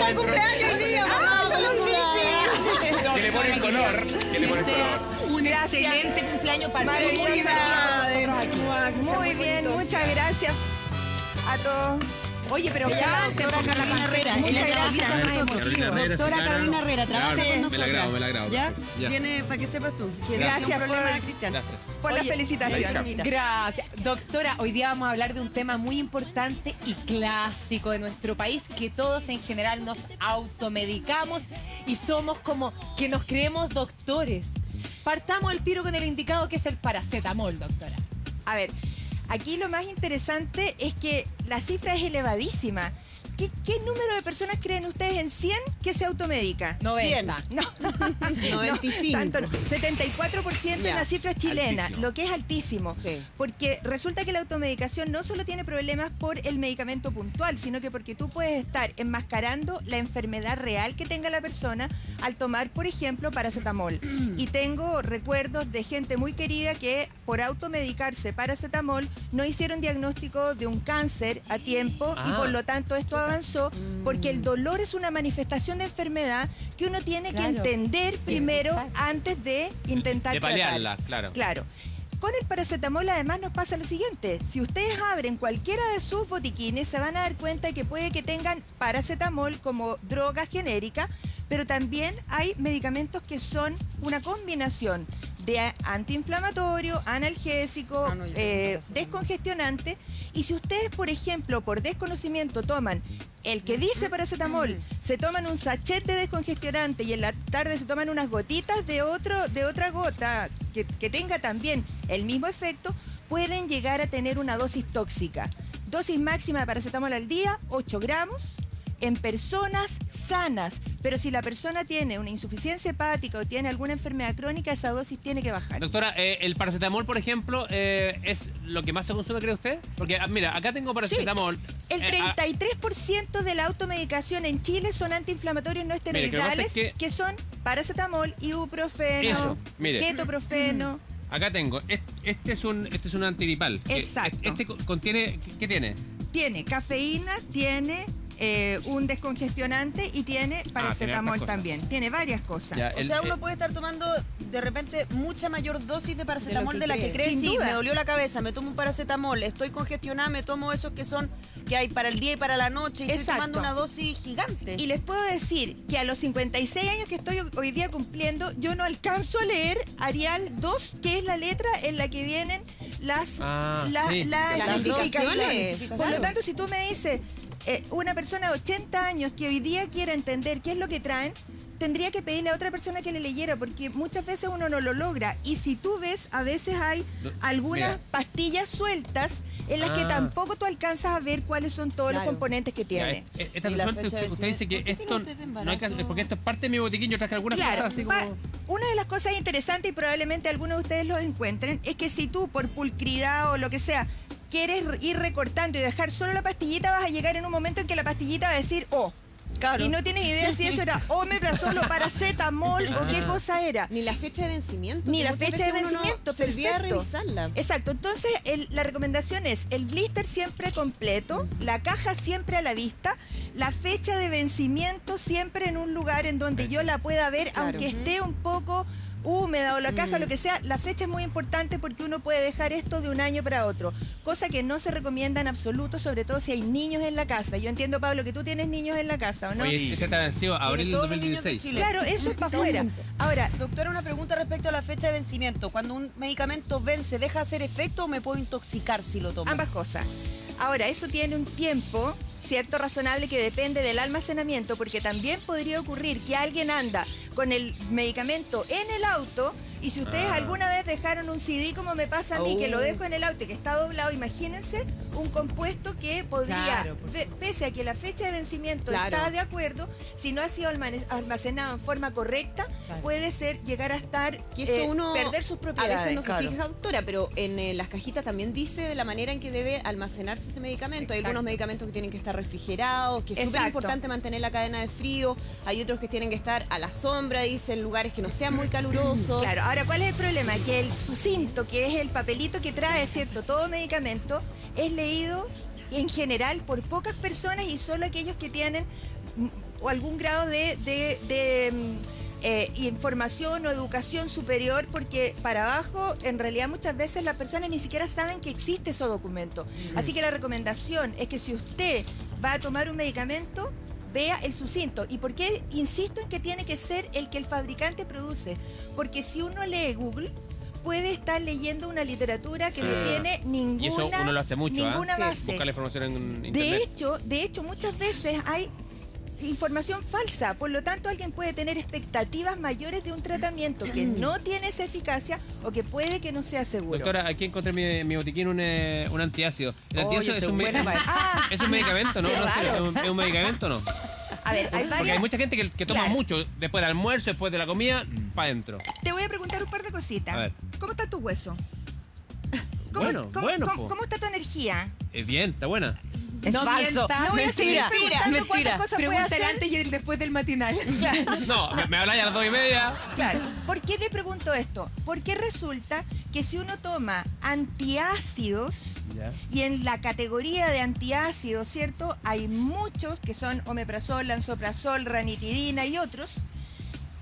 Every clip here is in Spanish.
de cumpleaños hoy día. Que le pone el color. Que le pone el color. Un excelente cumpleaños para Muy bien, muchas gracias a todos. Oye, pero ya, doctora Carolina Herrera, muchas gracias. Doctora Carolina Herrera, trabaja con nosotros. Me la grabo. ¿Ya? Viene para que sepas tú. Gracias Cristian. por la felicitación. Gracias. Doctora, hoy día vamos a hablar de un tema muy importante y clásico de nuestro país, que todos en general nos automedicamos y somos como que nos creemos doctores. Partamos el tiro con el indicado, que es el paracetamol, doctora. A ver, aquí lo más interesante es que la cifra es elevadísima. ¿Qué número de personas creen ustedes en 100 que se automedica? 90. No. 95. Tanto no. 74% es una cifra chilena, altísimo. lo que es altísimo. Sí. Porque resulta que la automedicación no solo tiene problemas por el medicamento puntual, sino que porque tú puedes estar enmascarando la enfermedad real que tenga la persona al tomar, por ejemplo, paracetamol. Y tengo recuerdos de gente muy querida que por automedicarse paracetamol no hicieron diagnóstico de un cáncer a tiempo y por lo tanto esto avanzó, porque el dolor es una manifestación de enfermedad que uno tiene que entender primero antes de intentar de paliarla, tratar. Claro. Con el paracetamol además nos pasa lo siguiente: si ustedes abren cualquiera de sus botiquines se van a dar cuenta de que puede que tengan paracetamol como droga genérica, pero también hay medicamentos que son una combinación de antiinflamatorio, analgésico, descongestionante. Y si ustedes, por ejemplo, por desconocimiento toman el que dice paracetamol, se toman un sachet de descongestionante y en la tarde se toman unas gotitas de otra gota que tenga también el mismo efecto, pueden llegar a tener una dosis tóxica. Dosis máxima de paracetamol al día, 8 gramos. En personas sanas, pero si la persona tiene una insuficiencia hepática o tiene alguna enfermedad crónica, esa dosis tiene que bajar. Doctora, el paracetamol, por ejemplo, ¿es lo que más se consume, cree usted? Porque, mira, acá tengo paracetamol. Sí, el 33% de la automedicación en Chile son antiinflamatorios no esteroidales, que son paracetamol, ibuprofeno, ketoprofeno. Acá tengo, este es un antigripal. Exacto. Este contiene, ¿qué tiene? Tiene cafeína, tiene un descongestionante y tiene paracetamol también. Tiene varias cosas. Ya, o sea, uno puede estar tomando de repente mucha mayor dosis de paracetamol de la que cree. Sin Sí, duda. me dolió la cabeza, me tomo un paracetamol, estoy congestionada, me tomo esos que hay para el día y para la noche y estoy tomando una dosis gigante. Y les puedo decir que a los 56 años que estoy hoy día cumpliendo, yo no alcanzo a leer Arial 2, que es la letra en la que vienen las indicaciones. Por lo tanto, si tú me dices una persona de 80 años que hoy día quiera entender qué es lo que traen, tendría que pedirle a otra persona que le leyera, porque muchas veces uno no lo logra. Y si tú ves, a veces hay algunas pastillas sueltas en las que tampoco tú alcanzas a ver cuáles son todos los componentes que tiene. Esta persona, usted dice que esto no hay que, porque esto es parte de mi botiquín, yo traje algunas cosas así como... Una de las cosas interesantes, y probablemente algunos de ustedes lo encuentren, es que si tú por pulcridad o lo que sea quieres ir recortando y dejar solo la pastillita, vas a llegar en un momento en que la pastillita va a decir Claro. Y no tienes idea si eso era omeprazol o paracetamol o qué cosa era. Ni la fecha de vencimiento. Ni la fecha de vencimiento, se olvida perfecto. revisarla. Exacto, entonces la recomendación es el blister siempre completo, la caja siempre a la vista, la fecha de vencimiento siempre en un lugar en donde yo la pueda ver, aunque esté un poco húmeda o la caja, lo que sea. La fecha es muy importante porque uno puede dejar esto de un año para otro, cosa que no se recomienda en absoluto, sobre todo si hay niños en la casa. Yo entiendo, Pablo, que tú tienes niños en la casa, ¿o no? Oye, este está vencido abril del 2016. Claro, eso es para afuera. Ahora, doctora, una pregunta respecto a la fecha de vencimiento. Cuando un medicamento vence, ¿deja de hacer efecto o me puedo intoxicar si lo tomo? Ambas cosas. Ahora, eso tiene un tiempo, cierto, razonable, que depende del almacenamiento, porque también podría ocurrir que alguien anda con el medicamento en el auto, y si ustedes alguna vez dejaron un CD, como me pasa a mí, que lo dejo en el auto y que está doblado, imagínense un compuesto que podría, pese a que la fecha de vencimiento está de acuerdo, si no ha sido almacenado en forma correcta, puede ser llegar a estar, que eso uno perder sus propiedades. A veces no se fija, doctora, pero en las cajitas también dice de la manera en que debe almacenarse ese medicamento. Hay algunos medicamentos que tienen que estar refrigerados, que es súper importante mantener la cadena de frío. Hay otros que tienen que estar a la sombra, dicen, lugares que no sean muy calurosos. Claro, ahora, ¿cuál es el problema? Que el sucinto, que es el papelito que trae, ¿cierto?, todo medicamento, es leído en general por pocas personas y solo aquellos que tienen o algún grado de información o educación superior, porque para abajo en realidad muchas veces las personas ni siquiera saben que existe ese documento. Así que la recomendación es que si usted va a tomar un medicamento, vea el sucinto. ¿Y por qué insisto en que tiene que ser el que el fabricante produce? Porque si uno lee Google, puede estar leyendo una literatura que no tiene ninguna, y eso uno lo hace mucho, ninguna base. Buscar la información en internet. De hecho, muchas veces hay información falsa, por lo tanto alguien puede tener expectativas mayores de un tratamiento que no tiene esa eficacia o que puede que no sea seguro. Doctora, aquí encontré mi botiquín un antiácido. ¿El antiácido es un medicamento, no? ¿Es un medicamento, no? A ver, hay varias... Porque hay mucha gente que toma mucho después del almuerzo, después de la comida, para adentro. Te voy a preguntar un par de cositas. A ver. ¿Cómo está tu hueso? ¿Cómo está tu energía? Bien, está buena. Es no falso. No voy a seguir preguntando cuántas cosas puede Pregúntale hacer. antes y el después del matinal. No, me habláis a las 2:30. Claro. ¿Por qué te pregunto esto? Porque resulta que si uno toma antiácidos, y en la categoría de antiácidos, ¿cierto? Hay muchos que son omeprazol, lansoprazol, ranitidina y otros.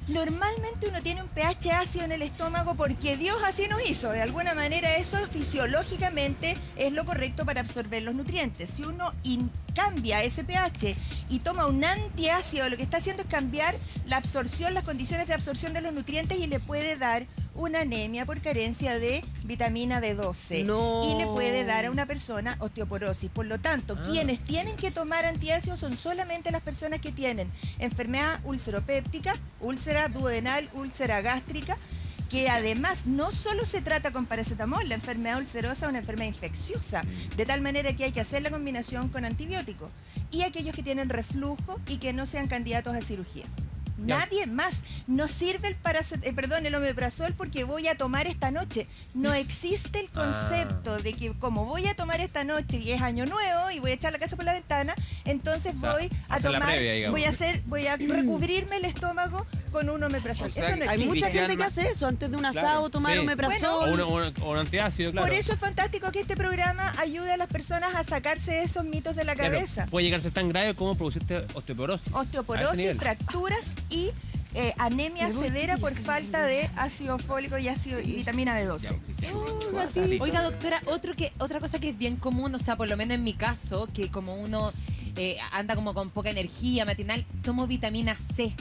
Normalmente uno tiene un pH ácido en el estómago porque Dios así nos hizo. De alguna manera eso fisiológicamente es lo correcto para absorber los nutrientes. Si uno cambia ese pH y toma un antiácido, lo que está haciendo es cambiar la absorción, las condiciones de absorción de los nutrientes y le puede dar una anemia por carencia de vitamina B12. No. Y le puede dar a una persona osteoporosis. Por lo tanto, quienes tienen que tomar antiácidos son solamente las personas que tienen enfermedad ulceropéptica, úlcera duodenal, úlcera gástrica, que además no solo se trata con paracetamol, la enfermedad ulcerosa es una enfermedad infecciosa, de tal manera que hay que hacer la combinación con antibióticos. Y aquellos que tienen reflujo y que no sean candidatos a cirugía. Nadie más. No sirve el omeprazol porque voy a tomar esta noche. No existe el concepto de que como voy a tomar esta noche y es año nuevo y voy a echar la casa por la ventana, entonces voy a tomar, voy a recubrirme el estómago con un omeprazol. Eso no existe. Hay mucha gente que hace eso antes de un asado, tomar omeprazol. O un antiácido, claro. Por eso es fantástico que este programa ayude a las personas a sacarse esos mitos de la cabeza. Puede llegar a ser tan grave como producirte osteoporosis. Osteoporosis, fracturas y anemia severa por falta de ácido fólico y vitamina B12. Oiga, doctora, otra cosa que es bien común, o sea, por lo menos en mi caso, que como uno anda como con poca energía matinal, tomo vitamina C.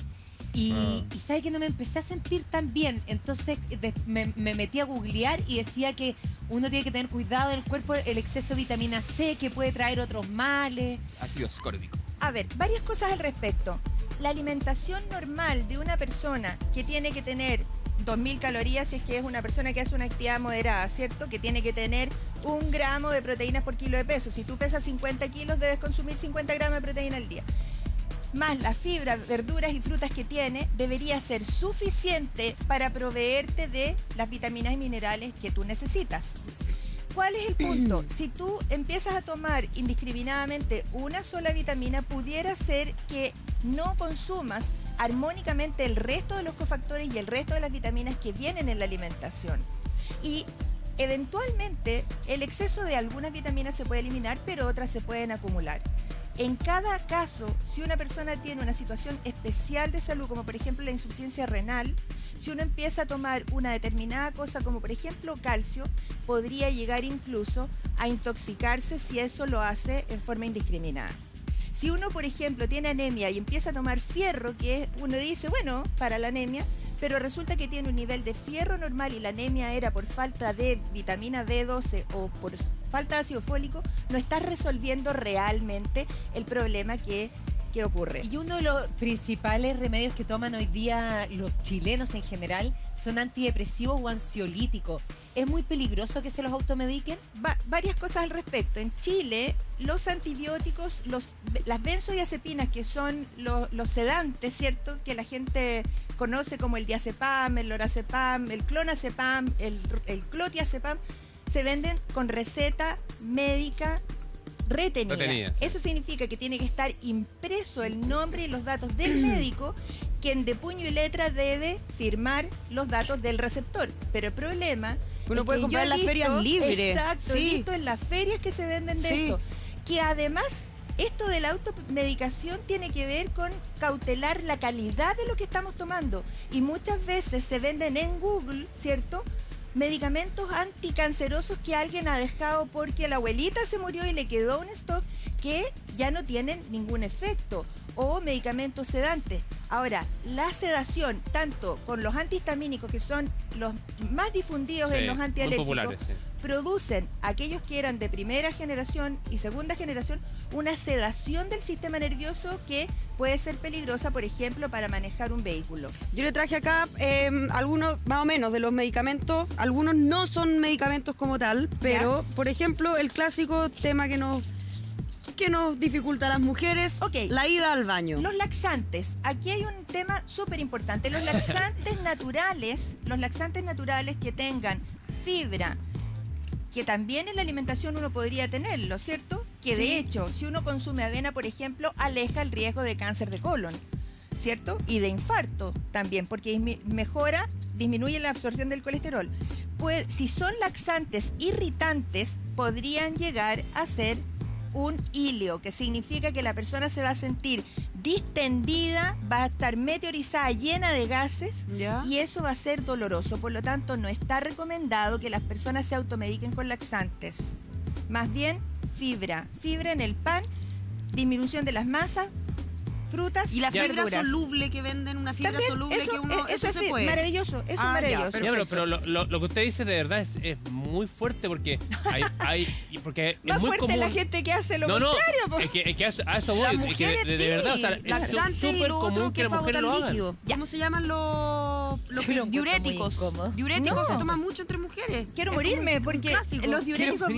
Y sabe que no me empecé a sentir tan bien. Entonces me metí a googlear y decía que uno tiene que tener cuidado en el cuerpo, el exceso de vitamina C, que puede traer otros males. Ácido ascórbico. A ver, varias cosas al respecto. La alimentación normal de una persona que tiene que tener 2.000 calorías, si es que es una persona que hace una actividad moderada, ¿cierto? Que tiene que tener 1 gramo de proteínas por kilo de peso. Si tú pesas 50 kilos, debes consumir 50 gramos de proteína al día. Más las fibras, verduras y frutas que tiene, debería ser suficiente para proveerte de las vitaminas y minerales que tú necesitas. ¿Cuál es el punto? Si tú empiezas a tomar indiscriminadamente una sola vitamina, pudiera ser que no consumas armónicamente el resto de los cofactores y el resto de las vitaminas que vienen en la alimentación. Y eventualmente el exceso de algunas vitaminas se puede eliminar, pero otras se pueden acumular. En cada caso, si una persona tiene una situación especial de salud, como por ejemplo la insuficiencia renal, si uno empieza a tomar una determinada cosa, como por ejemplo calcio, podría llegar incluso a intoxicarse si eso lo hace en forma indiscriminada. Si uno, por ejemplo, tiene anemia y empieza a tomar fierro, que uno dice, bueno, para la anemia, pero resulta que tiene un nivel de fierro normal y la anemia era por falta de vitamina B12 o por falta de ácido fólico, no estás resolviendo realmente el problema que ocurre. Y uno de los principales remedios que toman hoy día los chilenos en general son antidepresivos o ansiolíticos. ¿Es muy peligroso que se los automediquen? Varias cosas al respecto. En Chile, los antibióticos, las benzodiazepinas, que son los sedantes, ¿cierto? Que la gente conoce como el diazepam, el lorazepam, el clonazepam, el clotiazepam, se venden con receta médica retenida. Sí. Eso significa que tiene que estar impreso el nombre y los datos del médico, quien de puño y letra debe firmar los datos del receptor. Pero el problema uno es puede que comprar en las ferias libres. Exacto, sí. Visto en las ferias que se venden de esto. Que además esto de la automedicación tiene que ver con cautelar la calidad de lo que estamos tomando. Y muchas veces se venden en Google, ¿cierto?, medicamentos anticancerosos que alguien ha dejado porque la abuelita se murió y le quedó un stock que ya no tienen ningún efecto, o medicamentos sedantes. Ahora, la sedación, tanto con los antihistamínicos, que son los más difundidos en los antialérgicos, producen, aquellos que eran de primera generación y segunda generación, una sedación del sistema nervioso que puede ser peligrosa, por ejemplo, para manejar un vehículo. Yo le traje acá algunos, más o menos, de los medicamentos. Algunos no son medicamentos como tal, pero, por ejemplo, el clásico tema que nos dificulta a las mujeres, la ida al baño. Los laxantes. Aquí hay un tema súper importante. Los laxantes naturales que tengan fibra, que también en la alimentación uno podría tenerlo, ¿cierto? Que de hecho, si uno consume avena, por ejemplo, aleja el riesgo de cáncer de colon, ¿cierto? Y de infarto también, porque disminuye la absorción del colesterol. Pues, si son laxantes irritantes, podrían llegar a ser un híleo, que significa que la persona se va a sentir distendida, va a estar meteorizada, llena de gases, y eso va a ser doloroso. Por lo tanto, no está recomendado que las personas se automediquen con laxantes. Más bien, fibra en el pan, disminución de las masas, frutas y la fibra verduras. Soluble que venden, una fibra también, soluble eso, que uno... Eso se puede. Maravilloso, eso es maravilloso. Ya, pero lo que usted dice de verdad es muy fuerte, porque porque más es muy fuerte común. La gente que hace lo contrario. Es que a eso voy. Es que de verdad, o sea, es súper común que las mujeres lo hagan. ¿Cómo se llaman los diuréticos? Diuréticos se toman mucho entre mujeres. Quiero morirme porque los diuréticos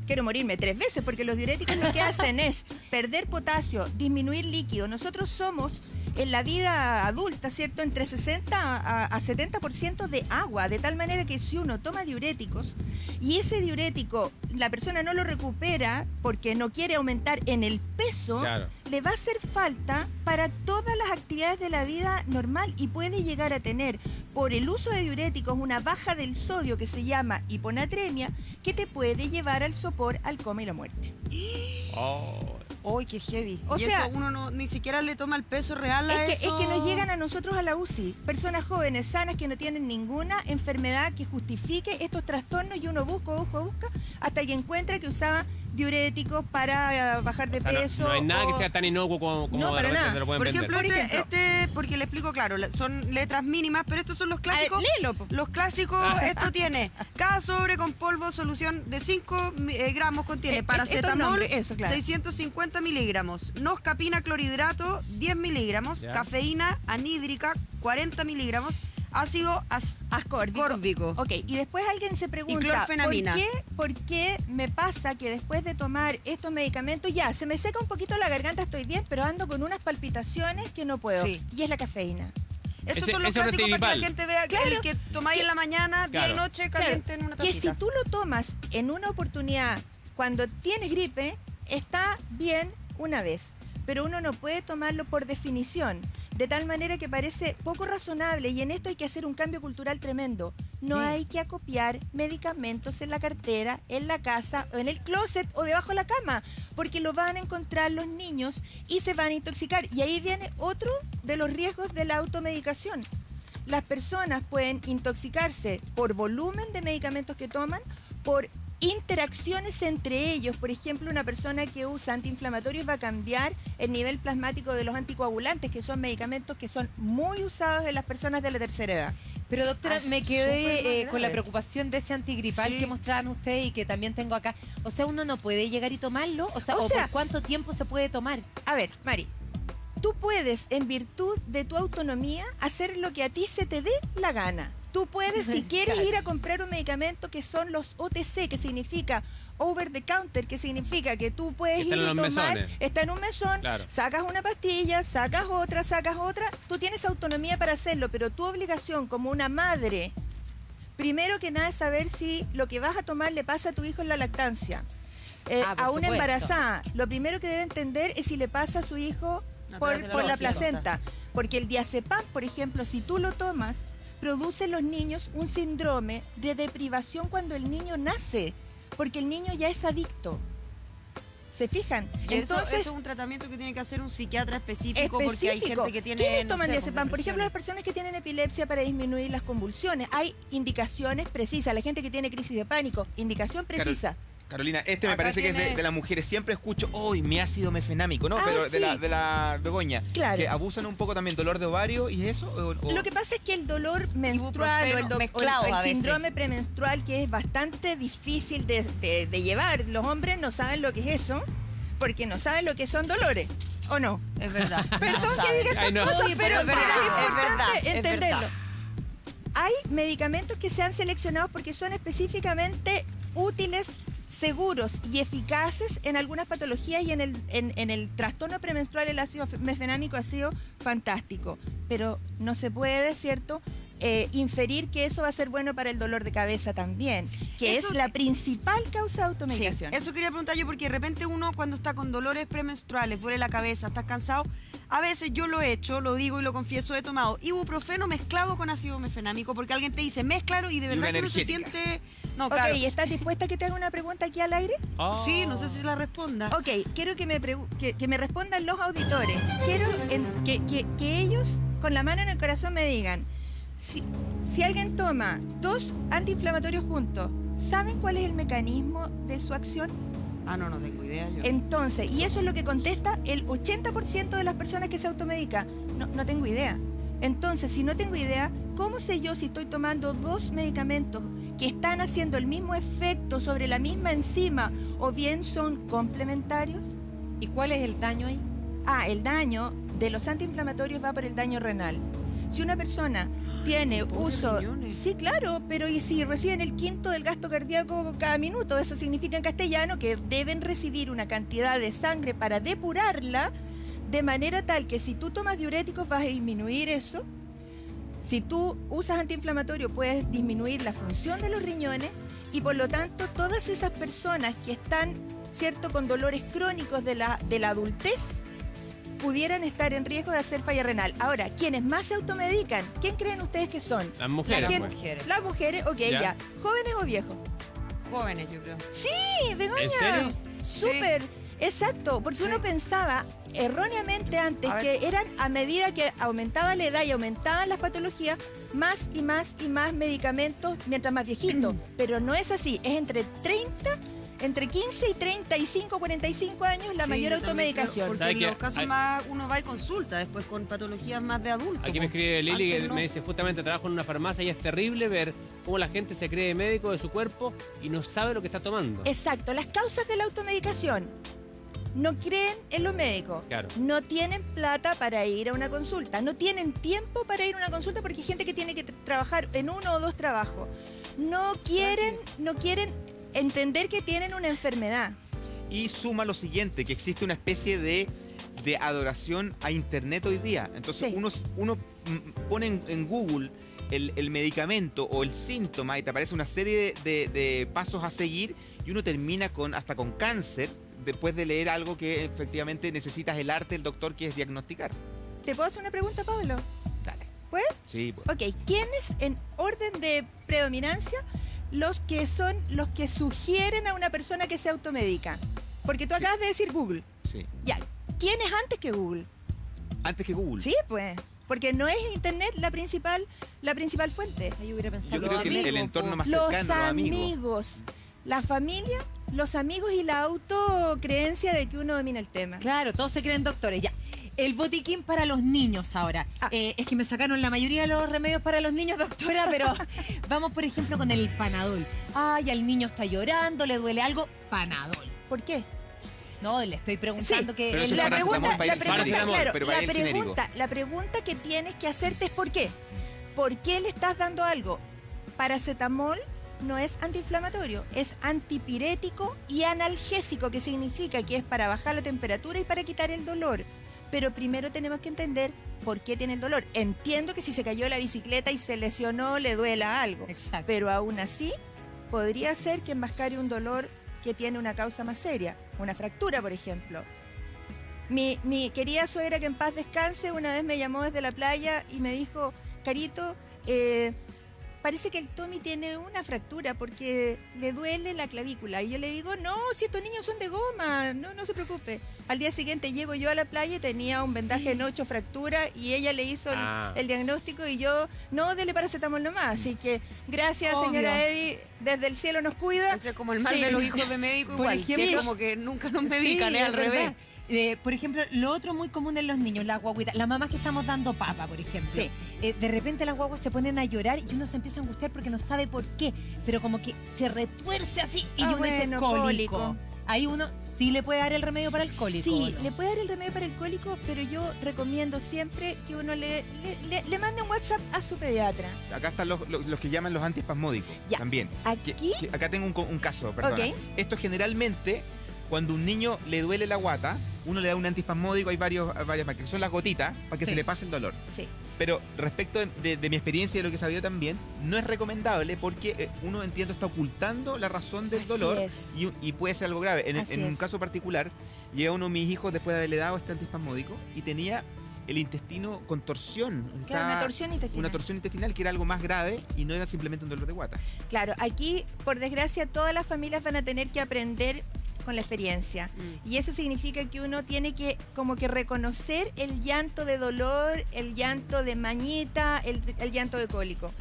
quiero morirme 3 veces, porque los diuréticos lo que hacen es perder potasio, disminuir líquido. Nosotros somos en la vida adulta, ¿cierto?, entre 60 a 70% de agua, de tal manera que si uno toma diuréticos y ese diurético la persona no lo recupera porque no quiere aumentar en el peso, le va a hacer falta para todas las actividades de la vida normal, y puede llegar a tener, por el uso de diuréticos, una baja del sodio que se llama hiponatremia, que te puede llevar al sopor, al coma y la muerte. ¡Uy, qué heavy! O sea, eso uno ni siquiera le toma el peso real a eso. Es que nos llegan a nosotros a la UCI, personas jóvenes, sanas, que no tienen ninguna enfermedad que justifique estos trastornos, y uno busca, hasta que encuentra que usaba diuréticos para bajar de peso. No hay nada que sea tan inocuo como no, para nada. Se lo pueden vender. Por ejemplo, porque le explico, claro, son letras mínimas, pero estos son los clásicos. Léelo. Los clásicos, esto tiene, cada sobre con polvo, solución de 5 gramos contiene paracetamol, 650 miligramos, noscapina clorhidrato, 10 miligramos, cafeína anhídrica, 40 miligramos, ácido ascórbico. Y después alguien se pregunta, ¿por qué me pasa que después de tomar estos medicamentos se me seca un poquito la garganta, estoy bien, pero ando con unas palpitaciones que no puedo? Y es la cafeína. Estos son los clásicos para que la gente vea, el que tomáis en la mañana, día y noche, caliente en una tacita. Que si tú lo tomas en una oportunidad cuando tienes gripe, está bien una vez, pero uno no puede tomarlo por definición, de tal manera que parece poco razonable, y en esto hay que hacer un cambio cultural tremendo. No hay que acopiar medicamentos en la cartera, en la casa, o en el closet, o debajo de la cama, porque lo van a encontrar los niños y se van a intoxicar. Y ahí viene otro de los riesgos de la automedicación. Las personas pueden intoxicarse por volumen de medicamentos que toman, por interacciones entre ellos. Por ejemplo, una persona que usa antiinflamatorios va a cambiar el nivel plasmático de los anticoagulantes, que son medicamentos que son muy usados en las personas de la tercera edad. Pero doctora, me quedé con la preocupación de ese antigripal que mostraban ustedes y que también tengo acá. O sea, uno no puede llegar y tomarlo. O sea, ¿por cuánto tiempo se puede tomar? A ver, Mari, tú puedes, en virtud de tu autonomía, hacer lo que a ti se te dé la gana. Tú puedes, si quieres, ir a comprar un medicamento que son los OTC, que significa over the counter, que significa que tú puedes ir y tomar, está en un mesón, sacas una pastilla, sacas otra, tú tienes autonomía para hacerlo, pero tu obligación como una madre, primero que nada, es saber si lo que vas a tomar le pasa a tu hijo en la lactancia. A una embarazada, lo primero que debe entender es si le pasa a su hijo por la placenta, porque el diazepam, por ejemplo, si tú lo tomas, produce en los niños un síndrome de deprivación cuando el niño nace, porque el niño ya es adicto. ¿Se fijan? Entonces, eso es un tratamiento que tiene que hacer un psiquiatra específico. Porque hay gente que tiene... ¿Quiénes toman diazepam? Por ejemplo, las personas que tienen epilepsia para disminuir las convulsiones. Hay indicaciones precisas. La gente que tiene crisis de pánico, indicación precisa. Carolina, me parece que es de las mujeres. Siempre escucho, mi ácido mefenámico, ¿no? Pero sí. de la Begoña. Claro. Que abusan un poco también dolor de ovario y eso. Lo que pasa es que el dolor menstrual o el síndrome premenstrual, que es bastante difícil de llevar. Los hombres no saben lo que es eso, porque no saben lo que son dolores. ¿O no? Es verdad. Perdón que diga estas cosas, pero es importante entenderlo. Hay medicamentos que se han seleccionado porque son específicamente útiles, seguros y eficaces en algunas patologías, y en el trastorno premenstrual el ácido mefenámico ha sido fantástico. Pero no se puede, ¿cierto?, inferir que eso va a ser bueno para el dolor de cabeza también, que es la principal causa de automedicación. Sí, eso quería preguntar yo, porque de repente uno cuando está con dolores premenstruales, duele la cabeza, estás cansado, a veces yo lo he hecho, lo digo y lo confieso, he tomado ibuprofeno mezclado con ácido mefenámico, porque alguien te dice, mézclalo, y de verdad que uno se siente... No, claro. Ok, ¿estás dispuesta a que te haga una pregunta aquí al aire? Sí, no sé si la responda. Ok, quiero que me respondan los auditores. Quiero que ellos, con la mano en el corazón, me digan, si alguien toma 2 antiinflamatorios juntos, ¿saben cuál es el mecanismo de su acción? No tengo idea yo. Entonces, y eso es lo que contesta el 80% de las personas que se automedican. No tengo idea. Entonces, si no tengo idea, ¿cómo sé yo si estoy tomando 2 medicamentos que están haciendo el mismo efecto sobre la misma enzima, o bien son complementarios? ¿Y cuál es el daño ahí? El daño de los antiinflamatorios va por el daño renal. Si una persona tiene uso... riñones. Sí, claro, pero ¿y si reciben el quinto del gasto cardíaco cada minuto? Eso significa en castellano que deben recibir una cantidad de sangre para depurarla, de manera tal que si tú tomas diuréticos vas a disminuir eso. Si tú usas antiinflamatorio puedes disminuir la función de los riñones, y por lo tanto todas esas personas que están, ¿cierto?, con dolores crónicos de la adultez, pudieran estar en riesgo de hacer falla renal. Ahora, ¿quiénes más se automedican? ¿Quién creen ustedes que son? Las mujeres. Las mujeres, ok, ya. ¿Jóvenes o viejos? Jóvenes, yo creo. Sí, Begoña. ¿En serio? Súper, exacto, porque uno pensaba erróneamente antes que eran, a medida que aumentaba la edad y aumentaban las patologías, más y más y más medicamentos mientras más viejito. Pero no es así, es entre 15 y 35, 45 años la mayor automedicación. Porque en los casos más uno va y consulta después con patologías más de adultos. Aquí me escribe Lili que me dice, justamente trabajo en una farmacia y es terrible ver cómo la gente se cree médico de su cuerpo y no sabe lo que está tomando. Exacto, las causas de la automedicación. No creen en los médicos, claro. No tienen plata para ir a una consulta, no tienen tiempo para ir a una consulta porque hay gente que tiene que trabajar en 1 o 2 trabajos. No quieren entender que tienen una enfermedad. Y suma lo siguiente, que existe una especie de adoración a Internet hoy día. Entonces sí, uno pone en Google el medicamento o el síntoma y te aparece una serie de pasos a seguir, y uno termina hasta con cáncer después de leer algo que efectivamente necesitas el arte del doctor, que es diagnosticar. ¿Te puedo hacer una pregunta, Pablo? Dale. ¿Puedes? Sí, pues. Ok, ¿quiénes en orden de predominancia los que son los que sugieren a una persona que se automedica? Porque tú acabas de decir Google. Sí. Ya, ¿quién es antes que Google? Antes que Google. Sí, pues. Porque no es Internet la principal fuente. Yo hubiera pensado. Yo creo que el entorno más cercano, los amigos, la familia, los amigos y la autocreencia de que uno domina el tema. Claro, todos se creen doctores. Ya. El botiquín para los niños ahora. Es que me sacaron la mayoría de los remedios para los niños, doctora, pero vamos, por ejemplo, con el Panadol. Ay, al niño está llorando, le duele algo, Panadol. ¿Por qué? No, le estoy preguntando que... Pero la pregunta que tienes que hacerte es ¿por qué? ¿Por qué le estás dando algo? Paracetamol no es antiinflamatorio, es antipirético y analgésico, que significa que es para bajar la temperatura y para quitar el dolor. Pero primero tenemos que entender por qué tiene el dolor. Entiendo que si se cayó de la bicicleta y se lesionó, le duela algo. Exacto. Pero aún así, podría ser que enmascare un dolor que tiene una causa más seria, una fractura, por ejemplo. Mi querida suegra, que en paz descanse, una vez me llamó desde la playa y me dijo, Carito, parece que el Tommy tiene una fractura porque le duele la clavícula. Y yo le digo, no, si estos niños son de goma, no se preocupe. Al día siguiente llego yo a la playa y tenía un vendaje en 8 fracturas y ella le hizo el diagnóstico y yo, no, dele paracetamol nomás. Así que gracias, señora Eddie, desde el cielo nos cuida. Ese es como el mal de los hijos de médico Por igual. ejemplo, Sí, como que nunca nos medican, es al revés. Por ejemplo, lo otro muy común en los niños, las guaguitas, las mamás que estamos dando papa, por ejemplo. Sí. De repente las guaguas se ponen a llorar y uno se empieza a angustiar porque no sabe por qué, pero como que se retuerce así y uno dice cólico. Ahí uno sí le puede dar el remedio para el cólico. Sí, ¿no? le puede dar el remedio para el cólico, pero yo recomiendo siempre que uno le mande un WhatsApp a su pediatra. Acá están los que llaman los antiespasmódicos también. Aquí. Acá tengo un caso, perdón. Ok. Esto generalmente, cuando un niño le duele la guata, uno le da un antiespasmódico, hay varias marcas, que son las gotitas, para que se le pase el dolor. Sí. Pero respecto de mi experiencia y de lo que he sabido también, no es recomendable porque uno, entiendo, está ocultando la razón del dolor y puede ser algo grave. En un caso particular, llega uno de mis hijos después de haberle dado este antiespasmódico y tenía el intestino con torsión. Claro, una torsión intestinal. Una torsión intestinal que era algo más grave y no era simplemente un dolor de guata. Claro, aquí, por desgracia, todas las familias van a tener que aprender con la experiencia. Y eso significa que uno tiene que como que reconocer el llanto de dolor, el llanto de mañita, el llanto de cólico.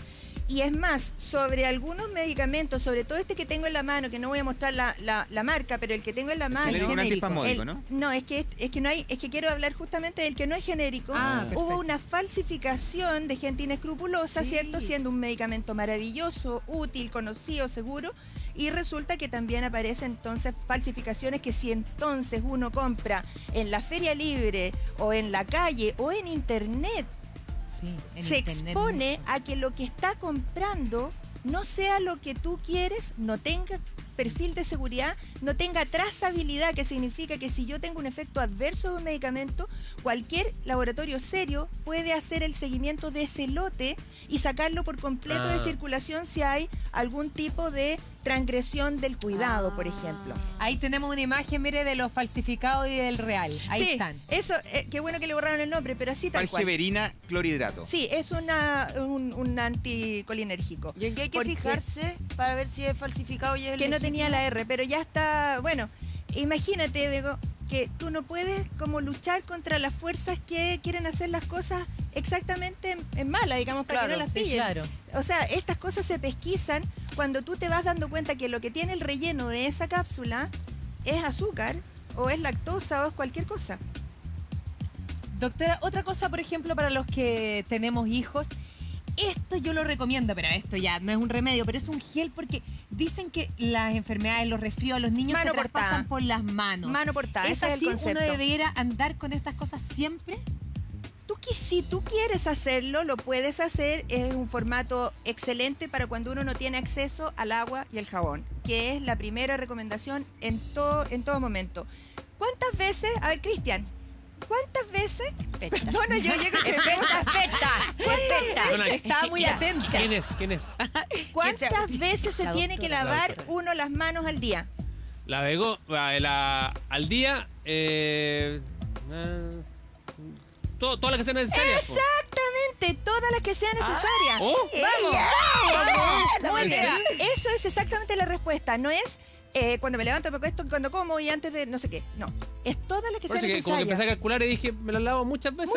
Y es más, sobre algunos medicamentos, sobre todo este que tengo en la mano, que no voy a mostrar la marca, pero el que tengo en la mano... Es un antiespasmódico, ¿no? No, es que no hay, es que quiero hablar justamente del que no es genérico. Hubo una falsificación de gente inescrupulosa, ¿cierto? Siendo un medicamento maravilloso, útil, conocido, seguro. Y resulta que también aparecen entonces falsificaciones que si entonces uno compra en la feria libre o en la calle o en internet, se expone a que lo que está comprando no sea lo que tú quieres, no tenga perfil de seguridad, no tenga trazabilidad, que significa que si yo tengo un efecto adverso de un medicamento, cualquier laboratorio serio puede hacer el seguimiento de ese lote y sacarlo por completo de circulación si hay algún tipo de transgresión del cuidado, por ejemplo. Ahí tenemos una imagen, mire, de los falsificados y del real. Ahí están. Eso, qué bueno que le borraron el nombre, pero así tal cual. Parcheverina clorhidrato. Sí, es un anticolinérgico. ¿Y en qué hay que fijarse para ver si es falsificado y es que no tenía la R, pero ya está, bueno, imagínate, Bego, que tú no puedes como luchar contra las fuerzas que quieren hacer las cosas exactamente en mala, digamos, para que no las pillen. Claro. O sea, estas cosas se pesquisan cuando tú te vas dando cuenta que lo que tiene el relleno de esa cápsula es azúcar o es lactosa o es cualquier cosa. Doctora, otra cosa, por ejemplo, para los que tenemos hijos, esto yo lo recomiendo, pero esto ya no es un remedio, pero es un gel porque dicen que las enfermedades, los resfríos, los niños se traspasan por las manos. Mano portada, ¿Es ese es el así? concepto. ¿Uno debería andar con estas cosas siempre? Si tú quieres hacerlo, lo puedes hacer. Es un formato excelente para cuando uno no tiene acceso al agua y al jabón, que es la primera recomendación en todo momento. ¿Cuántas veces? A ver, Cristian, ¿cuántas veces? Perdona, yo llego que ¿Cuántas veces? Estaba muy atenta. ¿Quién es? ¿Cuántas veces se tiene que lavar uno las manos al día? Al día, todas las que sean necesarias. Exactamente, todas las que sean necesarias. ¡Vamos! Muy bien. Eso es exactamente la respuesta. No es cuando me levanto, me acuesto, cuando como y antes de no sé qué. No, es todas las que sean necesarias. Como que empecé a calcular y dije, me las lavo muchas veces.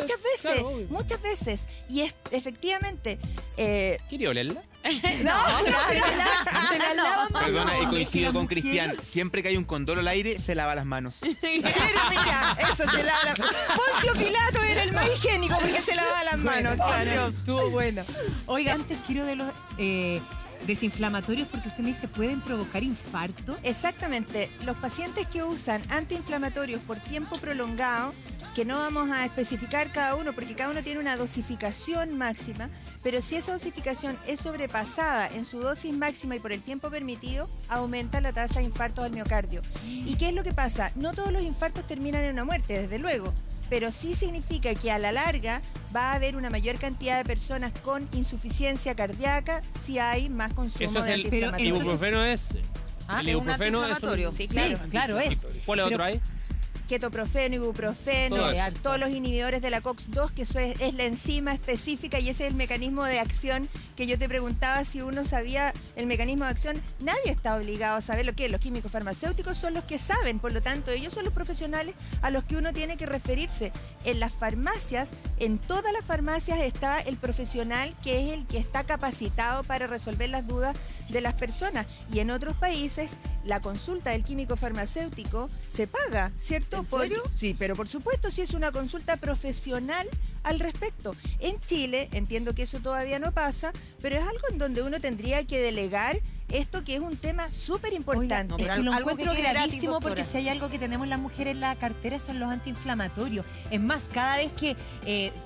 Muchas veces. Y es efectivamente... ¿Quería olerla? Se la lavan. Perdona, y coincido con Cristian. Siempre que hay un condoro al aire, se lava las manos. Mira, eso se lava. Poncio Pilato era el más higiénico porque se lavaba las manos. Claro. Estuvo bueno. Oiga, antes quiero de los desinflamatorios porque usted me dice, ¿pueden provocar infarto? Exactamente. Los pacientes que usan antiinflamatorios por tiempo prolongado, que no vamos a especificar cada uno porque cada uno tiene una dosificación máxima, pero si esa dosificación es sobrepasada en su dosis máxima y por el tiempo permitido, aumenta la tasa de infartos al miocardio. ¿Y qué es lo que pasa? No todos los infartos terminan en una muerte, desde luego, pero sí significa que a la larga va a haber una mayor cantidad de personas con insuficiencia cardíaca si hay más consumo Eso es de antiinflamatorios. ibuprofeno es... ¿El ibuprofeno es Sí, claro. Sí, claro es. ¿Cuál es otro ahí? ketoprofeno, ibuprofeno, todos los inhibidores de la COX-2, que eso es la enzima específica y ese es el mecanismo de acción que yo te preguntaba si uno sabía el mecanismo de acción. Nadie está obligado a saber lo que es. Los químicos farmacéuticos son los que saben, por lo tanto, ellos son los profesionales a los que uno tiene que referirse. En las farmacias, en todas las farmacias está el profesional que es el que está capacitado para resolver las dudas de las personas. Y en otros países, la consulta del químico farmacéutico se paga, ¿cierto? ¿En serio? Sí, pero por supuesto, si es una consulta profesional al respecto. En Chile, entiendo que eso todavía no pasa, pero es algo en donde uno tendría que delegar esto, que es un tema súper importante. Es que lo algo encuentro que quede gratis, gravísimo, doctora. porque si hay algo que tenemos las mujeres en la cartera son los antiinflamatorios. Es más, cada vez que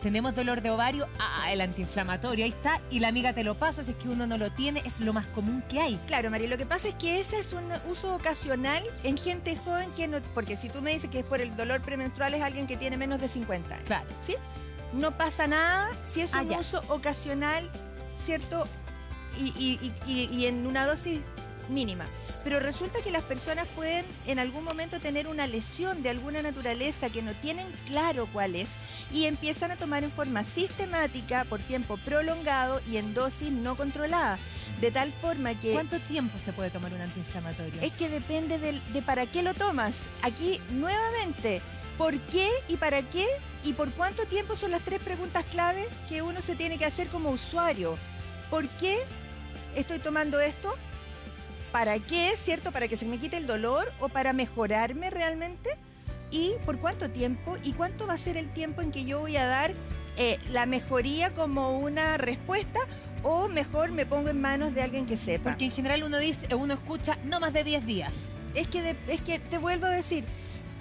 tenemos dolor de ovario, el antiinflamatorio, ahí está, y la amiga te lo pasa, si es que uno no lo tiene, es lo más común que hay. Claro, María, lo que pasa es que ese es un uso ocasional en gente joven que no... Porque si tú me dices que es por el dolor premenstrual, es alguien que tiene menos de 50 años. Claro. ¿Sí? No pasa nada si es un ya. uso ocasional, ¿cierto? Y en una dosis mínima. Pero resulta que las personas pueden en algún momento tener una lesión de alguna naturaleza que no tienen claro cuál es y empiezan a tomar en forma sistemática por tiempo prolongado y en dosis no controlada. De tal forma que... ¿Cuánto tiempo se puede tomar un antiinflamatorio? Es que depende de para qué lo tomas. Aquí, nuevamente, ¿por qué y para qué y por cuánto tiempo son las 3 preguntas clave que uno se tiene que hacer como usuario? ¿Por qué estoy tomando esto? ¿Para qué, cierto? ¿Para que se me quite el dolor o para mejorarme realmente? ¿Y por cuánto tiempo? ¿Y cuánto va a ser el tiempo en que yo voy a dar la mejoría como una respuesta? O mejor me pongo en manos de alguien que sepa. Porque en general uno escucha no más de 10 días. Es que te vuelvo a decir,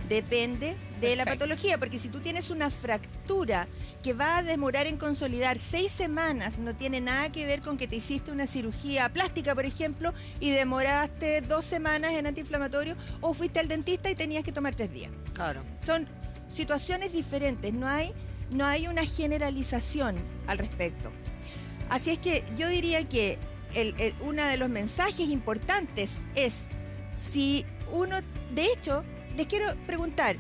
depende de la patología, porque si tú tienes una fractura que va a demorar en consolidar 6 semanas, no tiene nada que ver con que te hiciste una cirugía plástica, por ejemplo, y demoraste 2 semanas en antiinflamatorio, o fuiste al dentista y tenías que tomar 3 días. Claro. Son situaciones diferentes, no hay una generalización al respecto. Así es que yo diría que uno de los mensajes importantes es, si uno, de hecho, les quiero preguntar.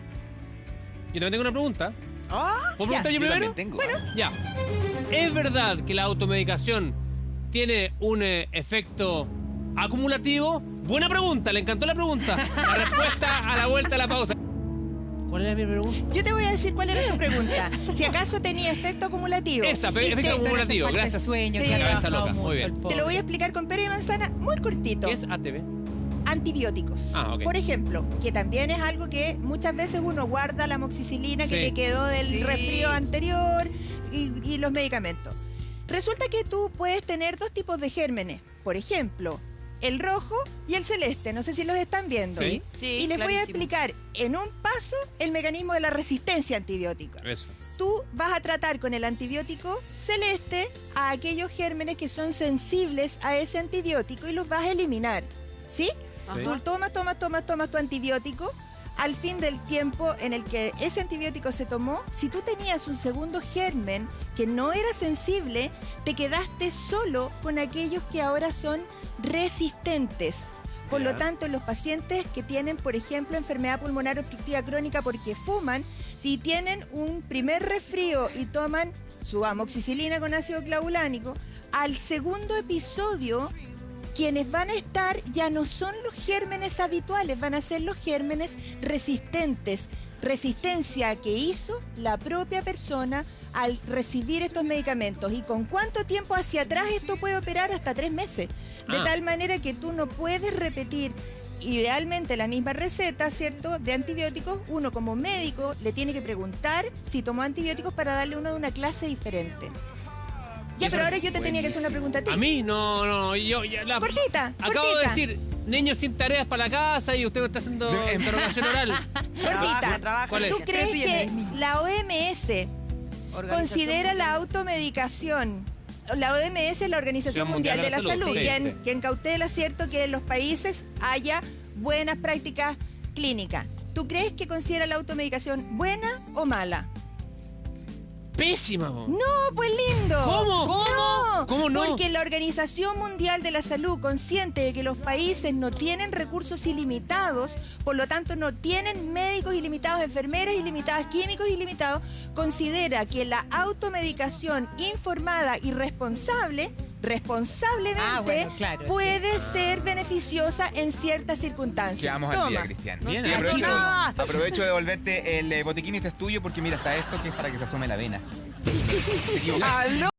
Yo también tengo una pregunta. ¿Puedo preguntar yo primero? Tengo. Bueno. Ya. ¿Es verdad que la automedicación tiene un efecto acumulativo? Buena pregunta, le encantó la pregunta. La respuesta a la vuelta a la pausa. ¿Cuál era mi pregunta? Yo te voy a decir cuál era tu pregunta. Si acaso tenía efecto acumulativo. Esa, Y efecto acumulativo. Falta de Gracias. sueño, Sí. se ha Cabeza trabajado loca, muy mucho bien. el te pobre. lo voy a explicar con pera y manzana muy cortito. ¿Qué es ATV? Antibióticos. Ah, ok. Por ejemplo, que también es algo que muchas veces uno guarda la amoxicilina que Sí. le quedó del resfrío anterior y los medicamentos. Resulta que tú puedes tener 2 tipos de gérmenes. Por ejemplo, el rojo y el celeste. No sé si los están viendo. Sí. Sí, Y les voy a clarísimo. explicar en un paso el mecanismo de la resistencia antibiótica. Eso. Tú vas a tratar con el antibiótico celeste a aquellos gérmenes que son sensibles a ese antibiótico y los vas a eliminar. ¿Sí? Sí. Tú tomas tu antibiótico. Al fin del tiempo en el que ese antibiótico se tomó, si tú tenías un segundo germen que no era sensible, te quedaste solo con aquellos que ahora son resistentes. Por lo Ya. tanto, los pacientes que tienen, por ejemplo, enfermedad pulmonar obstructiva crónica porque fuman, si tienen un primer resfrío y toman su amoxicilina con ácido clavulánico, al segundo episodio, quienes van a estar ya no son los gérmenes habituales, van a ser los gérmenes resistentes. Resistencia que hizo la propia persona al recibir estos medicamentos. ¿Y con cuánto tiempo hacia atrás esto puede operar? Hasta 3 meses. De tal manera que tú no puedes repetir idealmente la misma receta, ¿cierto?, de antibióticos. Uno como médico le tiene que preguntar si tomó antibióticos para darle uno de una clase diferente. Ya, Eso pero es ahora yo te tenía que hacer una pregunta a ti. A mí, no, yo ya la... Cortita, Acabo de cortita. decir, niños sin tareas para la casa y usted me está haciendo interrogación oral. Cortita. Trabaja. ¿Cuál es? ¿Tú crees Estoy que en la OMS considera la automedicación? La OMS es la Organización Mundial de la Salud, sí, quien cautela, ¿cierto?, que en los países haya buenas prácticas clínicas. ¿Tú crees que considera la automedicación buena o mala? pésima, po. No, pues lindo. ¿Cómo? No, ¿Cómo no? Porque la Organización Mundial de la Salud, consciente de que los países no tienen recursos ilimitados, por lo tanto no tienen médicos ilimitados, enfermeras ilimitadas, químicos ilimitados, considera que la automedicación informada y responsablemente claro, puede ser beneficiosa en ciertas circunstancias. Quedamos al día, Cristian. Bien, Y aquí aprovecho de devolverte el botiquín, este es tuyo, porque mira, está esto que es para que se asome la vena. Se equivocó. ¡Aló!